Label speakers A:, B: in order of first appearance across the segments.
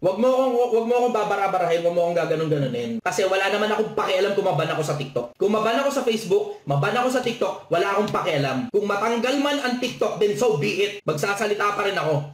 A: Wag mo akong babara-barahin, wag mo akong gaganon-ganonin. Kasi wala naman akong pakialam kung maban ako sa TikTok. Kung maban ako sa Facebook, maban ako sa TikTok, wala akong pakialam. Kung matanggal man ang TikTok, then so be it. Magsasalita pa rin ako.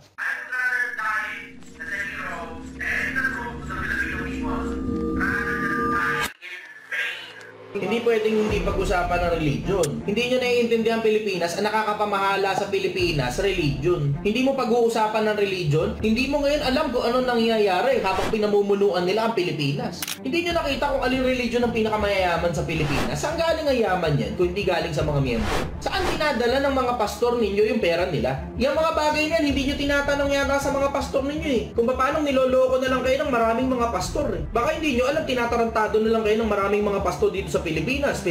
A: Hindi pwedeng hindi pag-usapan ng religion. Hindi nyo naiintindihan Pilipinas, ang nakakapamahala sa Pilipinas, religion. Hindi mo pag-uusapan ng religion, hindi mo ngayon alam kung ano nangyayari habang pinamumunuan nila ang Pilipinas. Hindi nyo nakita kung aling religion ang pinakamayayaman sa Pilipinas. Saan galing ang yaman yan kung hindi galing sa mga miyembro? Saan dinadala ng mga pastor ninyo yung pera nila? Yung mga bagay niyan, hindi nyo tinatanong yata sa mga pastor ninyo eh. Kung paano niloloko na lang kayo ng maraming mga pastor eh. Baka hindi nyo alam, tinatarantado na lang kayo ng maraming mga pastor dito sa Pilipinas.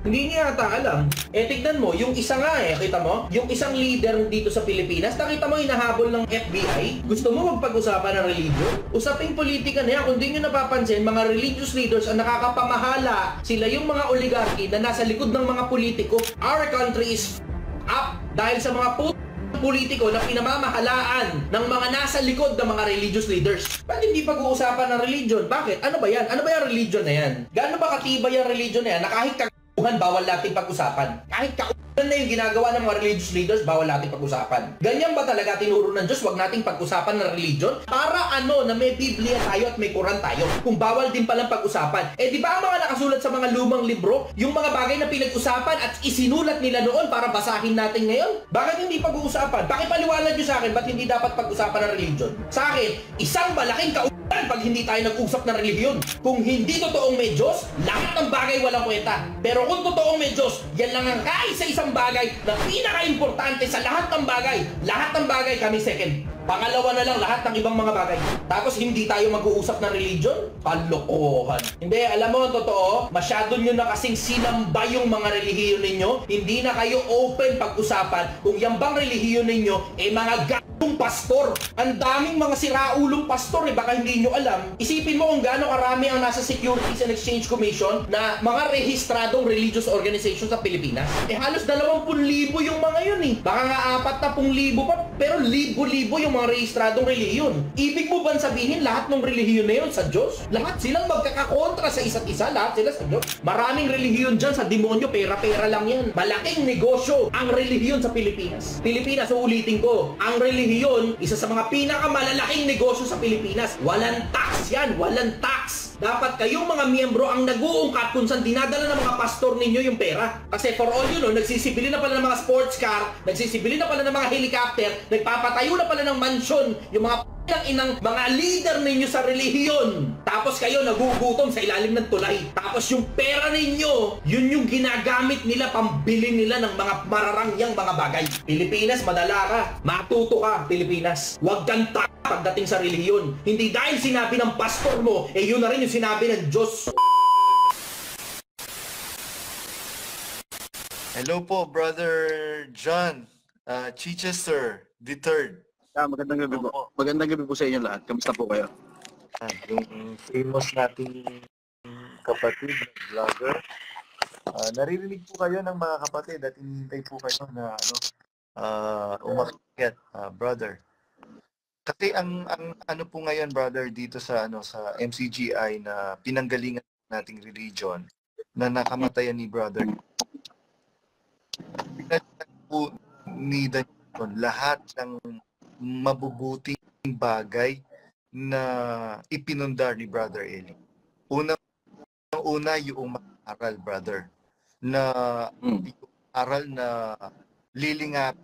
A: Hindi niya yata alam. Tignan mo, yung isa nga kita mo? Yung isang leader dito sa Pilipinas, nakita mo hinahabol ng FBI? Gusto mo magpag-usapan ng religion? Usaping politika na yan, kung di nyo napapansin, mga religious leaders ang nakakapamahala. Sila yung mga oligarchy na nasa likod ng mga politiko. Our country is up dahil sa mga politiko na pinamamahalaan ng mga nasa likod ng mga religious leaders. Ba't hindi pag-uusapan ng religion? Bakit? Ano ba yan? Ano ba yung religion na yan? Gaano ba katibay yung religion na yan na kahit bawal natin pag-usapan? Kahit na yung ginagawa ng mga religious leaders, bawal natin pag-usapan. Ganyan ba talaga tinuro ng Diyos? Huwag nating pag-usapan ng religion? Para na may Biblia tayo at may Quran tayo? Kung bawal din palang pag-usapan. Di ba ang mga nakasulat sa mga lumang libro, yung mga bagay na pinag-usapan at isinulat nila noon para basahin natin ngayon? Bakit hindi pag-uusapan? Pakipaliwanag nyo sa akin, ba't hindi dapat pag-usapan ng religion? Sa akin, isang malaking pag hindi tayo nag-usap ng relihiyon. Kung hindi totoong may Diyos, lahat ng bagay walang kwenta. Pero kung totoong may Diyos, yan lang ang kaisa-isang bagay na pinaka-importante sa lahat ng bagay. Lahat ng bagay kami second. Pangalawa na lang lahat ng ibang mga bagay. Tapos hindi tayo mag-uusap ng religion? Kalokohan. Hindi, alam mo, totoo, masyado nyo na kasing sinamba yung mga relihiyon ninyo. Hindi na kayo open pag-usapan kung yung bang relihiyon ninyo mga gagong pastor. Ang daming mga siraulong pastor baka hindi nyo alam. Isipin mo kung gaano karami ang nasa Securities and Exchange Commission na mga rehistradong religious organization sa Pilipinas. Halos 20,000 yung mga yun Baka nga 40,000 pa, pero libo-libo yung mga rehistradong relihiyon. Ibig mo ba sabihin lahat ng relihiyon na yun sa Diyos? Lahat silang magkakakontra sa isa't isa, lahat sila sa Diyos. Maraming relihiyon dyan sa demonyo, pera-pera lang yan. Malaking negosyo ang relihiyon sa Pilipinas. Pilipinas, uulitin ko, ang relihiyon, isa sa mga pinakamalalaking negosyo sa Pilipinas. Walang tax yan, walang tax. Dapat kayong mga miyembro ang nag-uungkat kung saan dinadala ng mga pastor ninyo yung pera. Kasi for all you know, nagsisibili na pala ng mga sports car, nagsisibili na pala ng mga helicopter, nagpapatayo na pala ng mansion, yung mga inang mga leader ninyo sa relihiyon. Tapos kayo nagugutom sa ilalim ng tulay. Tapos yung pera ninyo, yun yung ginagamit nila pambili nila ng mga mararangyang mga bagay. Pilipinas, madala ka. Matuto ka, Pilipinas. Huwag kang pagdating sa relihiyon. Hindi dahil sinabi ng pastor mo, yun na rin yung sinabi ng Diyos.
B: Hello po, Brother John Chichester III.
C: Magandang gabi po. Magandang gabi po sa inyo lahat. Kamusta po kayo?
B: Yung famous nating kapatid, vlogger. Naririnig po kayo ng mga kapatid at hinihintay po kayo na umakyat, brother. Kasi ang ano po ngayon, brother, dito sa sa MCGI na pinanggalingan nating religion na nakamatayan ni brother. Pinagdagan po ni Daniel lahat ng mabubuting bagay na ipinundar ni Brother Eli. Una yung aral, brother, na yung aral na lilingapin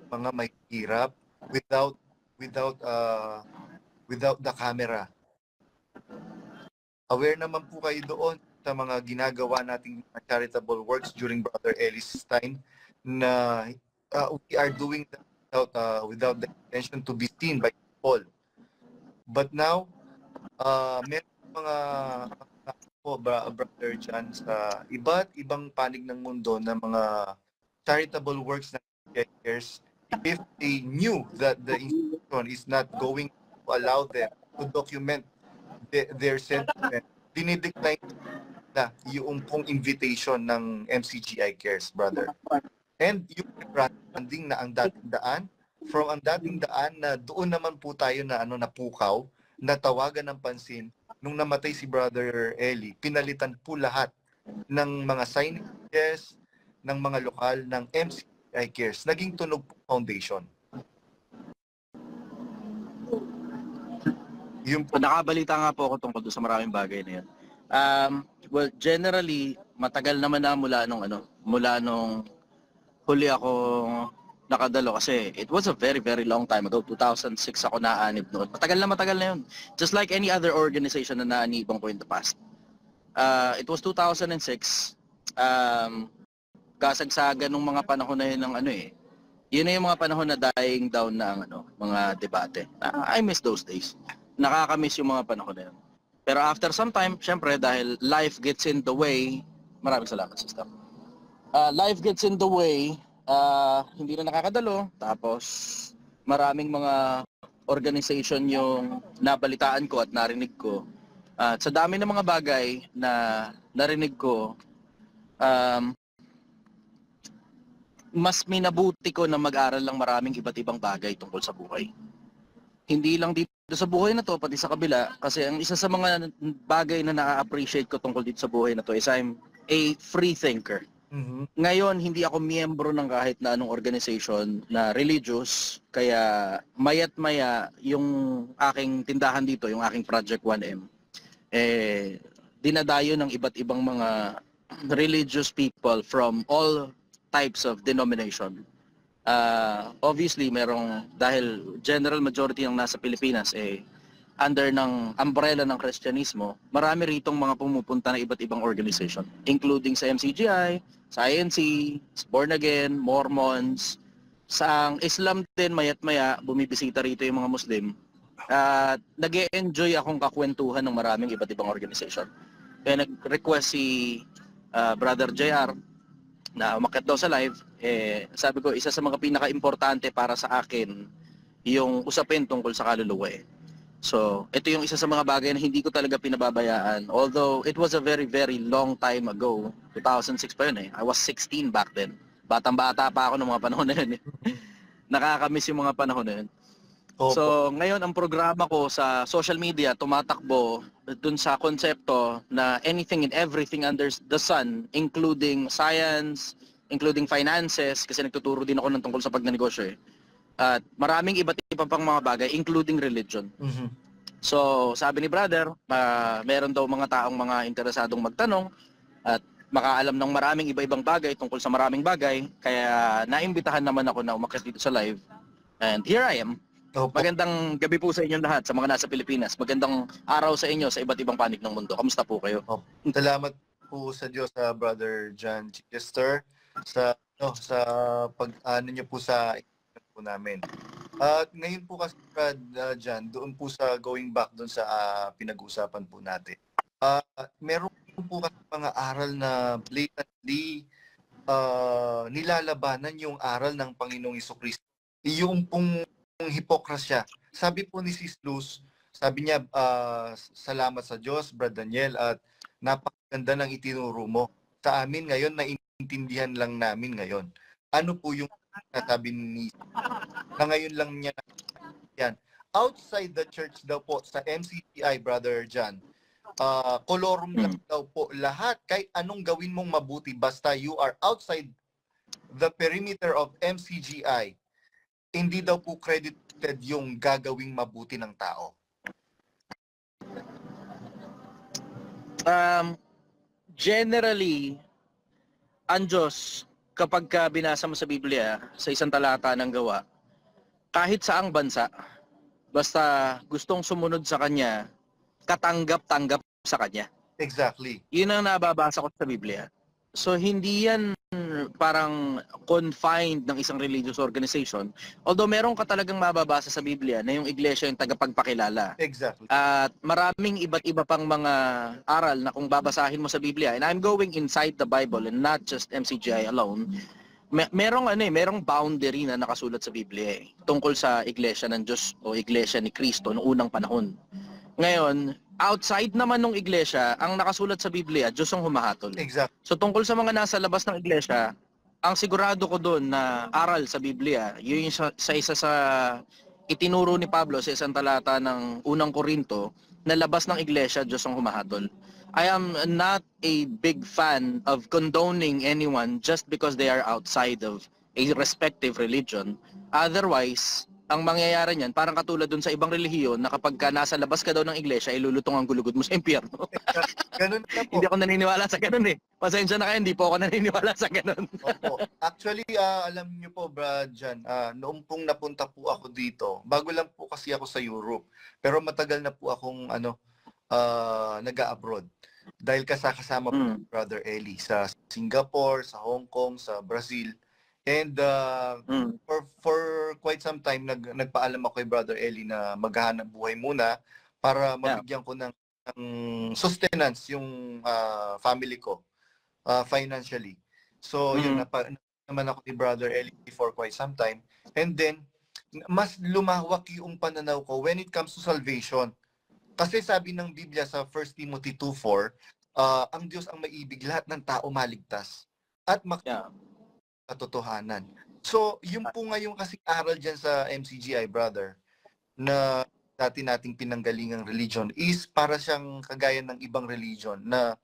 B: mga may hirap without the camera. Aware naman po kayo doon sa mga ginagawa nating charitable works during Brother Eli's time na we are doing that without the intention to be seen by people. But now, meron mga Brother John sa iba't ibang panig ng mundo na mga charitable works na cares, if they knew that the institution is not going to allow them to document their sentiment, dinidecline na yung pong invitation ng MCGI Cares, brother. And yung branding na ang daan from ang dating daan na doon naman po tayo na napukaw, natawagan ng pansin nung namatay si Brother Eli. Pinalitan po lahat ng mga signages, ng mga lokal, ng MCGI Cares. Naging Tunog po Foundation. Yung
C: So, nakabalita nga po ako tungkol doon sa maraming bagay na yan. Well, generally, matagal naman na mula nung huli ako nakadalo kasi it was a very, very long time ago. 2006 ako naanib noon. Matagal na yun. Just like any other organization na naanibang ko in the past. It was 2006. Kasagsagan nung mga panahon na yun ng yun na yung mga panahon na dying down na mga debate. I miss those days. Nakakamiss yung mga panahon na yun. Pero after some time, syempre dahil life gets in the way, maraming salamat sister. Life gets in the way, hindi na nakakadalo, tapos maraming mga organization yung nabalitaan ko at narinig ko. At sa dami ng mga bagay na narinig ko, mas minabuti ko na mag-aral lang maraming iba't ibang bagay tungkol sa buhay. Hindi lang dito sa buhay na to, pati sa kabila, kasi ang isa sa mga bagay na na-appreciate ko tungkol dito sa buhay na to is I'm a free thinker.
B: Mhm.
C: Ngayon, hindi ako miyembro ng kahit na anong organization na religious, kaya mayat maya yung aking tindahan dito, yung aking Project 1M, dinadayo ng iba't ibang mga religious people from all types of denomination. Obviously, dahil general majority ng nasa Pilipinas under ng umbrella ng Kristyanismo, marami ritong mga pumupunta na iba't ibang organization, including sa MCGI, sa INC, sa Born Again, Mormons, sa Islam din, mayat maya, bumibisita rito yung mga Muslim. Nag-e-enjoy akong kakwentuhan ng maraming iba't ibang organization. Kaya nag-request si Brother JR na umakyat daw sa live, sabi ko, isa sa mga pinaka-importante para sa akin yung usapin tungkol sa kaluluwa. So, ito yung isa sa mga bagay na hindi ko talaga pinababayaan. Although, it was a very, very long time ago. 2006 pa yun I was 16 back then. Batang-bata pa ako ng mga panahon na yun Nakakamiss yung mga panahon na yun.
B: Opo.
C: So, ngayon ang programa ko sa social media tumatakbo dun sa konsepto na anything and everything under the sun, including science, including finances, kasi nagtuturo din ako ng tungkol sa pagnenegosyo At maraming iba't iba pang mga bagay, including religion.
B: Mhm.
C: So, sabi ni brother, meron daw mga taong mga interesadong magtanong at makaalam ng maraming iba-ibang bagay tungkol sa maraming bagay. Kaya naimbitahan naman ako na umakyat dito sa live. And here I am.
B: Opo.
C: Magandang gabi po sa inyong lahat, sa mga nasa Pilipinas. Magandang araw sa inyo sa iba't ibang panig ng mundo. Kamusta po kayo?
B: Salamat po sa Diyos, Brother John Chichester, sa pag-ano niyo po sa po namin. At ngayon po kasi, Brad John, doon po sa going back doon sa pinag-usapan po natin. Meron po kasi mga aral na blatantly nilalabanan yung aral ng Panginoong Jesucristo. Yung pong hipokrasya. Sabi po ni Sis Luz, sabi niya, salamat sa Diyos, Brad Daniel, at napakaganda ng itinuro mo. Sa amin ngayon, naiintindihan lang namin ngayon. Ano po yung nasabi ni na ngayon lang niya yan. Outside the church daw po, sa MCGI, Brother John, kolorum lang daw po lahat. Kahit anong gawin mong mabuti, basta you are outside the perimeter of MCGI, hindi daw po credited yung gagawing mabuti ng tao.
C: Generally, ang Diyos, kapag binasa mo sa Biblia, sa isang talata ng Gawa, kahit saang bansa, basta gustong sumunod sa Kanya, katanggap-tanggap sa Kanya.
B: Exactly.
C: Yun ang nababasa ko sa Biblia. So, hindi yan parang confined ng isang religious organization. Although meron ka talagang mababasa sa Biblia na yung iglesia yung tagapagpakilala.
B: Exactly.
C: At maraming iba't iba pang mga aral na kung babasahin mo sa Biblia, and I'm going inside the Bible and not just MCGI alone, merong boundary na nakasulat sa Biblia tungkol sa iglesia ng Diyos o iglesia ni Kristo noong unang panahon. Ngayon, outside naman ng iglesia, ang nakasulat sa Biblia, Diyos ang humahatol.
B: Exactly.
C: So tungkol sa mga nasa labas ng iglesia, ang sigurado ko doon na aral sa Biblia, yun yung sa isa sa itinuro ni Pablo sa isang talata ng unang Korinto, na labas ng iglesia, Diyos ang humahatol. I am not a big fan of condoning anyone just because they are outside of a respective religion. Otherwise, ang mangyayari niyan, parang katulad dun sa ibang relihiyon na kapag ka nasa labas ka daw ng iglesia, ilulutong ang gulugod mo sa impyerno.
B: Ganun na po.
C: Hindi ako naniniwala sa ganun eh. Pasensya na kayo, hindi po ako naniniwala sa ganun.
B: Opo. Actually, alam niyo po, Brad, Jan, noong pong napunta po ako dito, bago lang po kasi ako sa Europe, pero matagal na po akong nag-abroad. Dahil kasama po ni Brother Eli sa Singapore, sa Hong Kong, sa Brazil. And for quite some time, nagpaalam ako kay Brother Eli na maghahanap buhay muna para mabigyan ko ng sustenance yung family ko financially. So, yun, naman ako ni Brother Eli for quite some time. And then, mas lumawak yung pananaw ko when it comes to salvation. Kasi sabi ng Biblia sa 1 Timothy 2:4, ang Diyos ang maibig, lahat ng tao maligtas at katotohanan. So, yung po ngayon kasing aral dyan sa MCGI, brother, na dati nating pinanggalingang religion is para siyang kagaya ng ibang religion na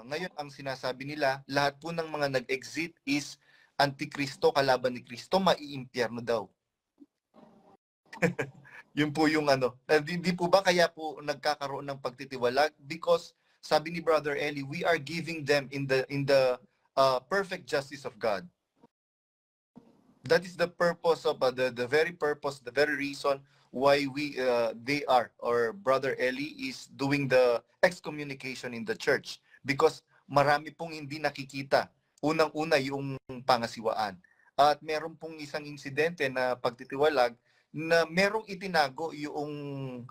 B: ngayon ang sinasabi nila, lahat po ng mga nag-exit is antikristo, kalaban ni Kristo, maiimpyerno daw. Yun po yung hindi po ba kaya po nagkakaroon ng pagtitiwalag? Because sabi ni Brother Eli, we are giving them in the perfect justice of God. That is the purpose of the very purpose, the very reason why they are, or Brother Eli is doing the excommunication in the church, because marami pong hindi nakikita. Unang-una yung pangasiwaan. At meron pong isang insidente na pagtitiwalag na merong itinago yung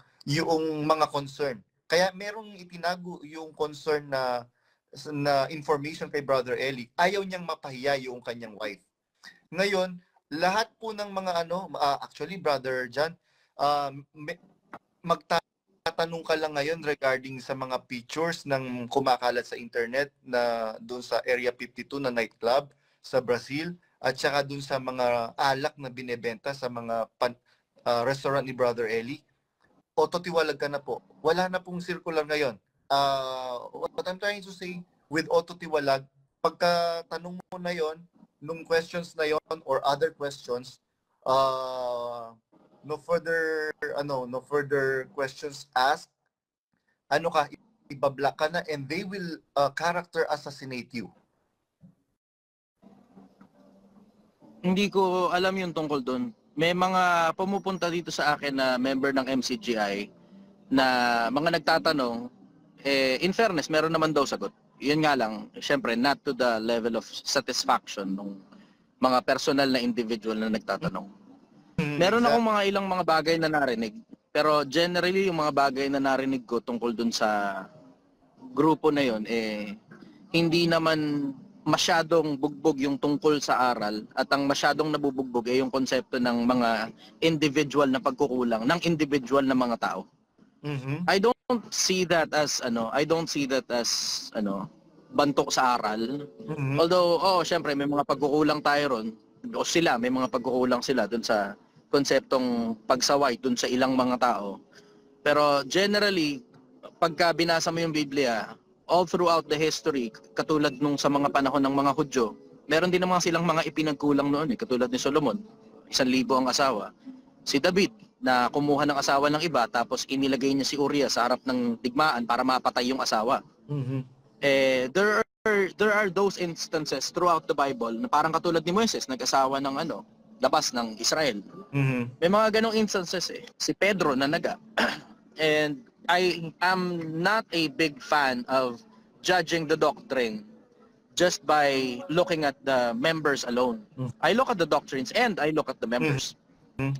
B: mga concern. Kaya merong itinago yung concern na information kay Brother Eli. Ayaw niyang mapahiya yung kanyang wife. Ngayon, lahat po ng mga actually Brother Jan, magtatanong ka lang ngayon regarding sa mga pictures ng kumakalat sa internet na doon sa Area 52 na nightclub sa Brazil, at saka doon sa mga alak na binebenta sa mga restaurant ni Brother Eli. Autotiwalag ka na po. Wala na pong circular ngayon. What I'm trying to say with autotiwalag, pagka tanong mo na yon, nung questions na yon or other questions, no further questions asked, ibablock ka na, and they will character assassinate you.
C: Hindi ko alam yung tungkol doon. May mga pumupunta dito sa akin na member ng MCGI na mga nagtatanong, in fairness, meron naman daw sagot. Yun nga lang, syempre, not to the level of satisfaction ng mga personal na individual na nagtatanong. Meron akong mga ilang mga bagay na narinig, pero generally yung mga bagay na narinig ko tungkol dun sa grupo na yun, hindi naman masyadong bugbog yung tungkol sa aral, at ang masyadong nabubugbog yung konsepto ng mga individual na pagkukulang ng individual na mga tao. I don't see that as bantok sa aral. Although syempre may mga pagkukulang tayo ron, o sila may mga pagkukulang sila dun sa konseptong pagsaway dun sa ilang mga tao. Pero generally, pagka binasa mo yung Biblia, all throughout the history, katulad nung sa mga panahon ng mga Hudyo, meron din naman silang mga ipinagkulang noon, katulad ni Solomon, 1,000 ang asawa. Si David, na kumuha ng asawa ng iba, tapos inilagay niya si Uriah sa harap ng digmaan para mapatay yung asawa. There are those instances throughout the Bible na parang katulad ni Moises, nag-asawa ng labas ng Israel. May mga ganong instances Si Pedro na naga. And I am not a big fan of judging the doctrine just by looking at the members alone. I look at the doctrines and I look at the members.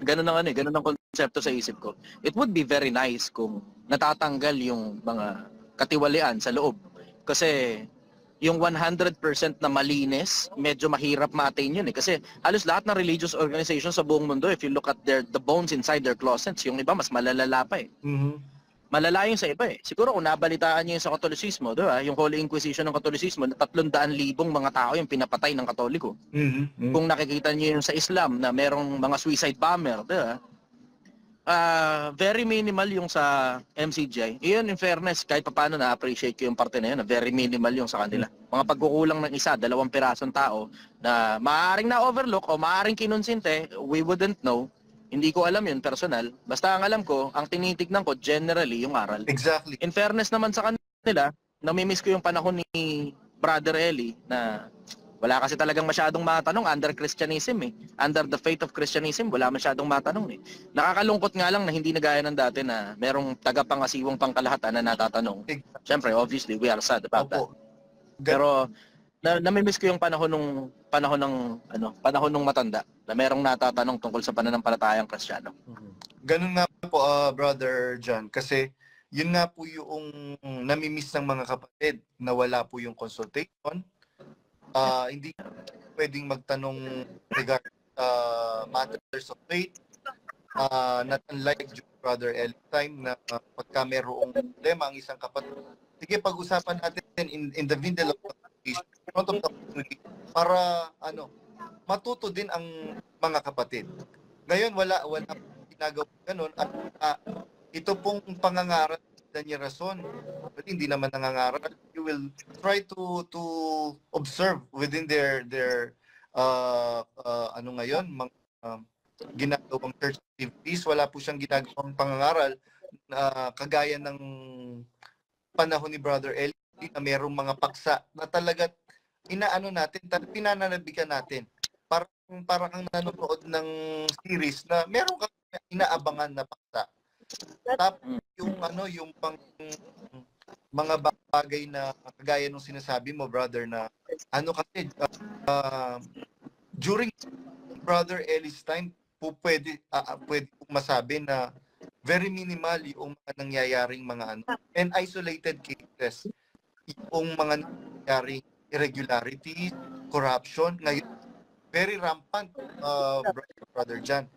C: Ganun ang konsepto sa isip ko. It would be very nice kung natatanggal yung mga katiwalian sa loob. Kasi yung 100% na malinis, medyo mahirap ma-attain yun Kasi halos lahat ng religious organizations sa buong mundo, if you look at the bones inside their closets, yung iba mas malalala pa malala yung sa iba eh. Siguro kung nabalitaan niyo yung sa Katolisismo, di ba? Yung Holy Inquisition ng Katolisismo, na 300,000 mga tao yung pinapatay ng Katoliko. Kung nakikita niyo yung sa Islam na merong mga suicide bomber, di ba? Very minimal yung sa MCGI. Iyon, in fairness, kahit paano na-appreciate ko yung parte na yun, na very minimal yung sa kanila. Mga pagkukulang ng isa, 2 pirasong tao na maaaring na-overlook o maaaring kinonsinte, we wouldn't know. Hindi ko alam yun, personal. Basta ang alam ko, ang tinitignan ko, generally, yung aral.
B: Exactly.
C: In fairness naman sa kanila, namimiss ko yung panahon ni Brother Eli na wala kasi talagang masyadong matanong under Christianism eh. Under the faith of Christianism, wala masyadong matanong eh. Nakakalungkot nga lang na hindi na gaya ng dati na merong tagapangasiwang pangkalahatan na natatanong. Siyempre, obviously, we are sad about that. Pero namimiss ko yung panahon ng matanda na merong natatanong tungkol sa pananampalatayang Kristiyano.
B: Ganun nga po, Brother John, kasi yun nga po yung namimiss ng mga kapatid na wala po yung consultation. Hindi pwedeng magtanong regarding matters of faith. Not unlike Brother L time na pagka mayroong problema ang isang kapatid, sige, pag-usapan natin in the middle of the front of the community para matuto din ang mga kapatid. Ngayon wala ginagawa ganun at ito pong pangangaral ni Rason, but hindi naman nangangaral. You will try to observe within their ginagawang church activities. Wala po siyang ginagawang pangangaral kagaya ng panahon ni Brother Eli na mayroong mga paksa na talaga pinananabikan natin. Parang kang nanonood ng series na meron kang inaabangan na paksa. Tapos yung mga bagay na kagaya nung sinasabi mo, brother, na kasi during Brother Eli's time pwede masabi na very minimal yung mga nangyayaring mga and isolated cases, yung mga nangyayaring irregularities, corruption. Ngayon very rampant, Brother John.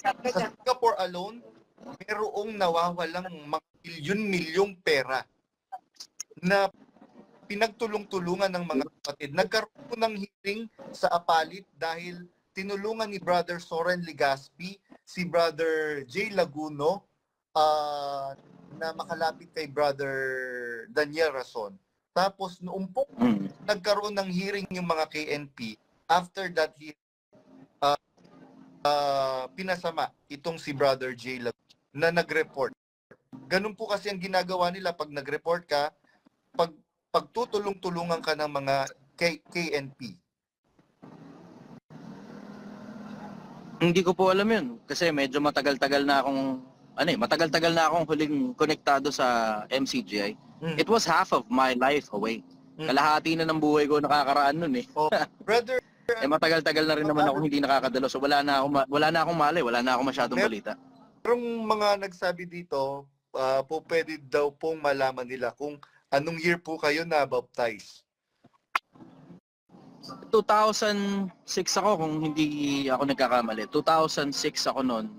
B: Sa Singapore alone, mayroong nawawalang mga milyon-milyong pera na pinagtulong-tulungan ng mga kapatid. Nagkaroon po ng hearing sa Apalit dahil tinulungan ni Brother Soren Legaspi si Brother J. Laguno na makalapit kay Brother Daniel Rason. Tapos noong po nagkaroon ng hearing yung mga KNP, after that hearing, pinasama itong si Brother J. Laguno na nag-report. Ganun po kasi ang ginagawa nila pag nag-report ka, pagtutulong-tulungan ka ng mga KNP.
C: Hindi ko po alam yun kasi medyo matagal-tagal na akong huling konektado sa MCGI. It was half of my life away. Kalahati na ng buhay ko nakakaraan nun eh.
B: Brother,
C: matagal-tagal na rin naman ako hindi nakakadalo, so wala na akong malay, wala na akong masyadong balita.
B: Merong mga nagsabi dito, pwede daw pong malaman nila kung anong year po kayo na-baptize.
C: 2006 ako kung hindi ako nagkakamali. 2006 ako noon.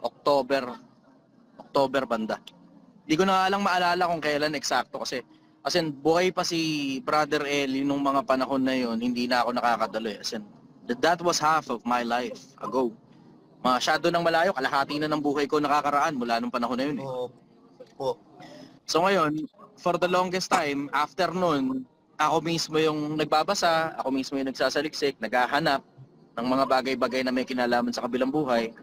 C: October banda. Hindi ko na lang maalala kung kailan eksakto kasi as in, buhay pa si Brother Eli nung mga panahon na yon, hindi na ako nakakadalo. As in, that was half of my life ago. Masyado nang malayo, kalahati na ng buhay ko nakakaraan mula nung panahon na yun eh. So ngayon, for the longest time, after nun, ako mismo yung nagbabasa, ako mismo yung nagsasaliksik, naghahanap ng mga bagay-bagay na may kinalaman sa kabilang buhay.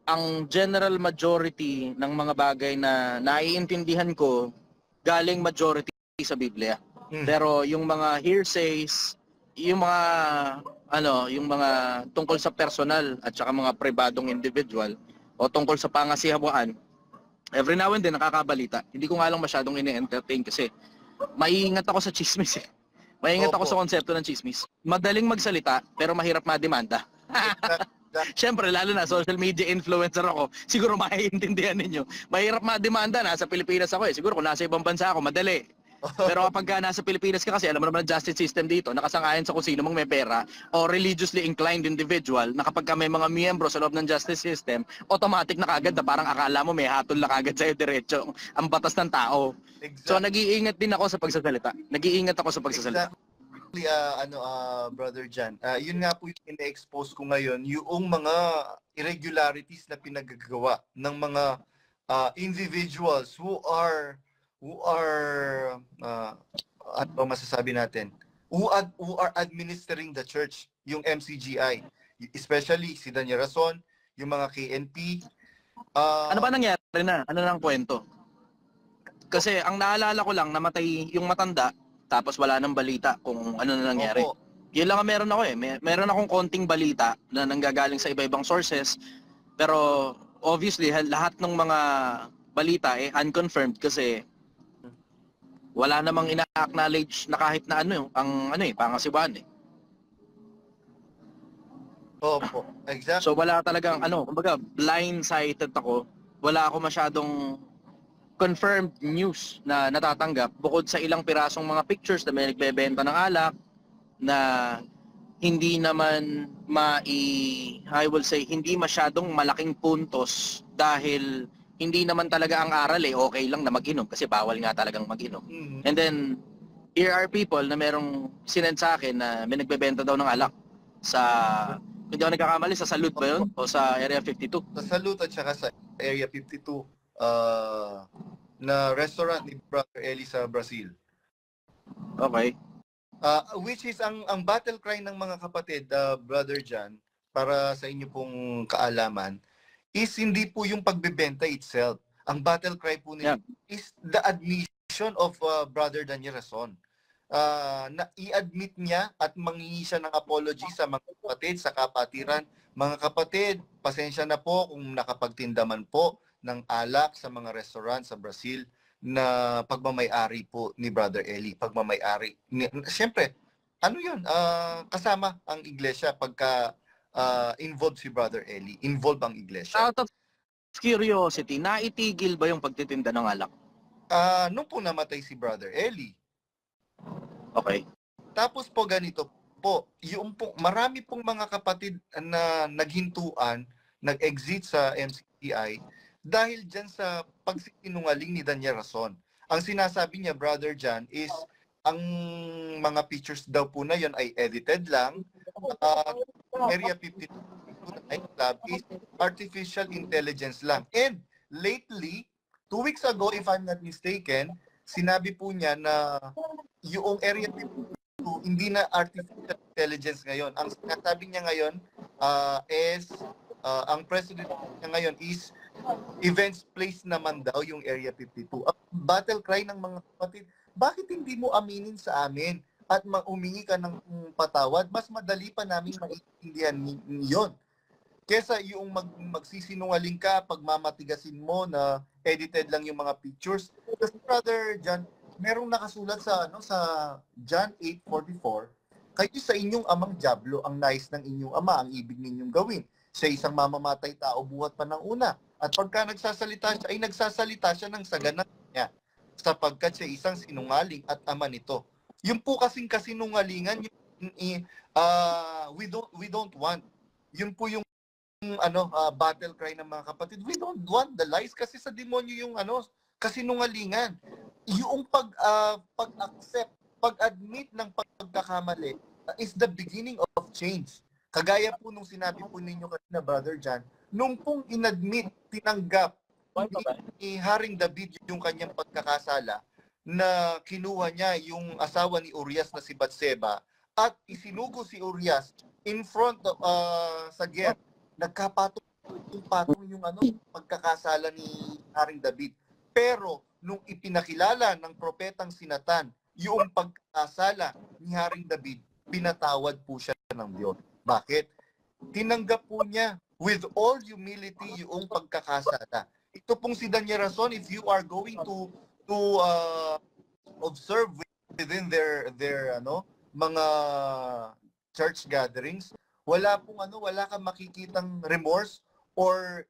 C: Ang general majority ng mga bagay na naiintindihan ko, galing majority sa Biblia. Pero yung mga hearsays, yung mga tungkol sa personal at saka mga pribadong individual o tungkol sa pangasihawan, every now and then nakakabalita. Hindi ko nga lang masyadong ini-entertain kasi maiingat ako sa chismis eh. Maiingat ako sa konsepto ng chismis. Madaling magsalita pero mahirap mademanda. Siyempre, lalo na social media influencer ako, siguro maiintindihan ninyo. Mahirap mademanda, nasa Pilipinas ako eh. Siguro kung nasa ibang bansa ako, madali. Pero kapag nasa Pilipinas ka kasi, alam mo naman ang justice system dito, nakasangayon sa kung sino mang may pera o religiously inclined individual na kapag ka may mga miyembro sa loob ng justice system, automatic na kagad na parang akala mo may hatol na kagad sa'yo diretso ang batas ng tao. So
B: Exactly.
C: nag-iingat din ako sa pagsasalita. Nag-iingat ako sa pagsasalita.
B: Exactly, Brother Jan. Yun nga po yung ina-expose ko ngayon, yung mga irregularities na pinagagawa ng mga individuals who are ano masasabi natin? Who are administering the church, yung MCGI. Especially si Daniel Rason, yung mga KNP.
C: Ano ba nangyari na? Ano na ang kwento? Kasi ang naalala ko lang, namatay yung matanda, tapos wala nang balita kung ano na nangyari.
B: Opo.
C: Yun lang ang meron ako eh. Meron akong konting balita na nanggagaling sa iba-ibang sources. Pero obviously, lahat ng mga balita eh unconfirmed kasi wala namang ina-acknowledge na kahit na pangasiwaan eh.
B: Opo. Exactly.
C: So wala talagang kumbaga blindsided ako. Wala ako masyadong confirmed news na natatanggap bukod sa ilang pirasong mga pictures na may nagbebenta ng alak na hindi naman I will say hindi masyadong malaking puntos dahil hindi naman talaga ang aral okay lang na mag-inom kasi bawal nga talagang mag-inom.
B: Mhm.
C: And then here are people na merong sinend sa akin na may nagbebenta daw ng alak sa, hindi ako nagkakamali, sa Salud ba yun? O sa Area 52?
B: Sa Salud at saka sa Area 52 na restaurant ni Brother Eli sa Brazil.
C: Okay.
B: Which is ang battle cry ng mga kapatid, Brother Jan, para sa inyo pong kaalaman, is hindi po yung pagbebenta itself. Ang battle cry po nila is the admission of Brother Daniel Rason. Na i-admit niya at mangingi siya ng apology sa mga kapatid, sa kapatiran. Mga kapatid, pasensya na po kung nakapagtinda man po ng alak sa mga restaurant sa Brazil na pagmamay-ari po ni Brother Eli. Pagmamay-ari. Siyempre, ano yun? Kasama ang iglesia pagka involved si Brother Eli. Involved ang iglesia.
C: Out of curiosity, naitigil ba yung pagtitinda ng alak?
B: Nung po namatay si Brother Eli.
C: Okay.
B: Tapos po ganito po, yung po, marami pong mga kapatid na naghintuan, nag-exit sa MCTI dahil dyan sa pagsisinungaling ni Daniel Rason. Ang sinasabi niya, Brother Jan, is ang mga pictures daw po na yun ay edited lang. Area 52 nightclub is artificial intelligence lang. And lately, 2 weeks ago, if I'm not mistaken, sinabi po niya na yung Area 52 hindi na artificial intelligence ngayon. Ang sinasabi niya ngayon is ang president niya ngayon is events place naman daw yung Area 52. Ang battle cry ng mga kapatid, bakit hindi mo aminin sa amin at umingi ka ng patawad? Mas madali pa namin maintindihan yon. Kesa yung magsisinungaling ka, pagmamatigasin mo na edited lang yung mga pictures. Kasi Brother John, merong nakasulat sa sa John 8:44, kayo sa inyong amang diablo ang nais ng inyong ama, ang ibig ninyong gawin. Siya isang mamamatay tao buhat pa ng una. At pagka nagsasalita siya, ay nagsasalita siya ng saganan niya sapagkat siya isang sinungaling at ama nito. Yung po kasing kasinungalingan, we don't want. Yun po yung battle cry ng mga kapatid. We don't want the lies kasi sa demonyo yung kasinungalingan. Yung pag-accept, pag-admit ng pagkakamali is the beginning of change. Kagaya po nung sinabi po ninyo kanina, Brother John, nung pong inadmit, tinanggap ni Haring David yung kanyang pagkakasala na kinuha niya yung asawa ni Urias na si Batseba at isinugo si Urias in front of sa gate. Nagkapatong yung pagkakasala ni Haring David. Pero nung ipinakilala ng propetang si Nathan yung pagkakasala ni Haring David, pinatawad po siya ng Diyos. Bakit? Tinanggap po niya with all humility yung pagkakasala. Ito pong si Daniel Rason, if you are going to observe within their mga church gatherings, wala kang makikitang remorse or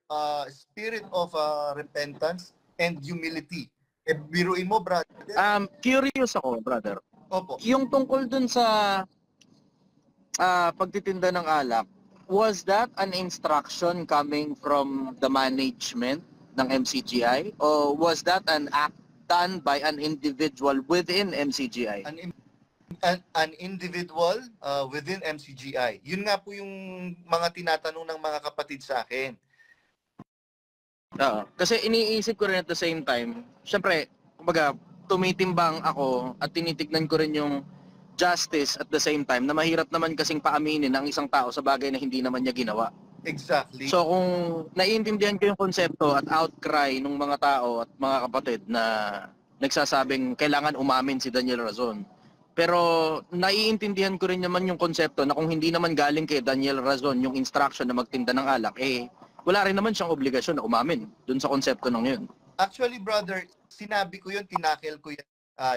B: spirit of repentance and humility biruin mo, brother.
C: Curious ako, brother.
B: Opo.
C: Yung tungkol dun sa pagtitinda ng alak, was that an instruction coming from the management ng MCGI? O was that an act done by an individual within MCGI?
B: An individual within MCGI. Yun nga po yung mga tinatanong ng mga kapatid sa akin.
C: Oo. Kasi iniisip ko rin at the same time, syempre, kumbaga, tumitimbang ako at tinitignan ko rin yung justice at the same time na mahirap naman kasing paaminin ang isang tao sa bagay na hindi naman niya ginawa.
B: Exactly.
C: So kung naiintindihan ko yung konsepto at outcry ng mga tao at mga kapatid na nagsasabing kailangan umamin si Daniel Razon. Pero naiintindihan ko rin naman yung konsepto na kung hindi naman galing kay Daniel Razon yung instruction na magtinda ng alak, wala rin naman siyang obligasyon na umamin dun sa konsepto ng yun.
B: Actually, brother, sinabi ko yun, tinakel ko yan,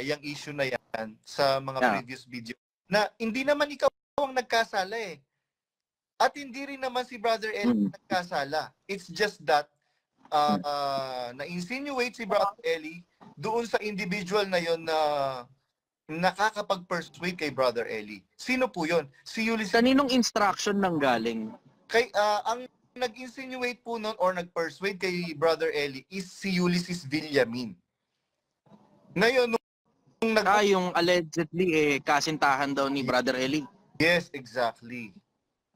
B: yung issue na yan sa mga previous video. Na hindi naman ikaw ang nagkasala eh. At hindi rin naman si Brother Eli nagkasala. It's just that na-insinuate si Brother Eli doon sa individual na yon na nakakapag-persuade kay Brother Eli. Sino po yun? Si Ulysses.
C: Kaninong instruction nang galing?
B: Ang nag-insinuate po nun or nag-persuade kay Brother Eli is si Ulysses Villamin. Ngayon,
C: yung allegedly kasintahan daw ni Brother Eli.
B: Yes, exactly.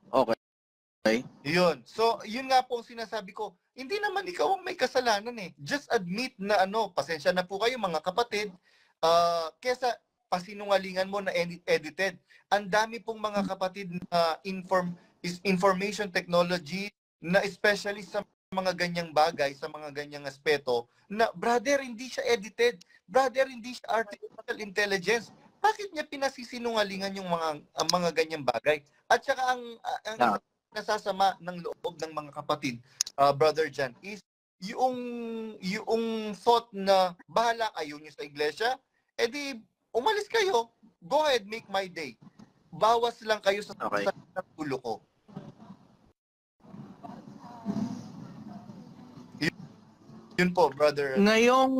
C: Okay.
B: Yun. So, yun nga po ang sinasabi ko. Hindi naman ikaw ang may kasalanan eh. Just admit na pasensya na po kayo mga kapatid. Kesa pasinungalingan mo na edited. Ang dami pong mga kapatid na information technology na especially sa mga ganyang bagay, sa mga ganyang aspeto, na brother, hindi siya edited. Brother, hindi siya artificial intelligence. Bakit niya pinasisinungalingan yung mga ganyang bagay? At saka ang nasasama ng loob ng mga kapatid, Brother Jan, is yung thought na bahala kayo niyo sa iglesia, edi umalis kayo, go ahead, make my day. Bawas lang kayo sa ulo ko. Yun po, brother.
C: Ngayong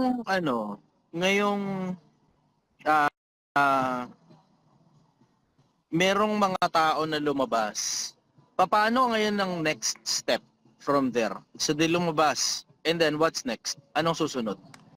C: merong mga tao na lumabas. Paano ngayon ang next step from there? So di lumabas. And then what's next? Anong susunod?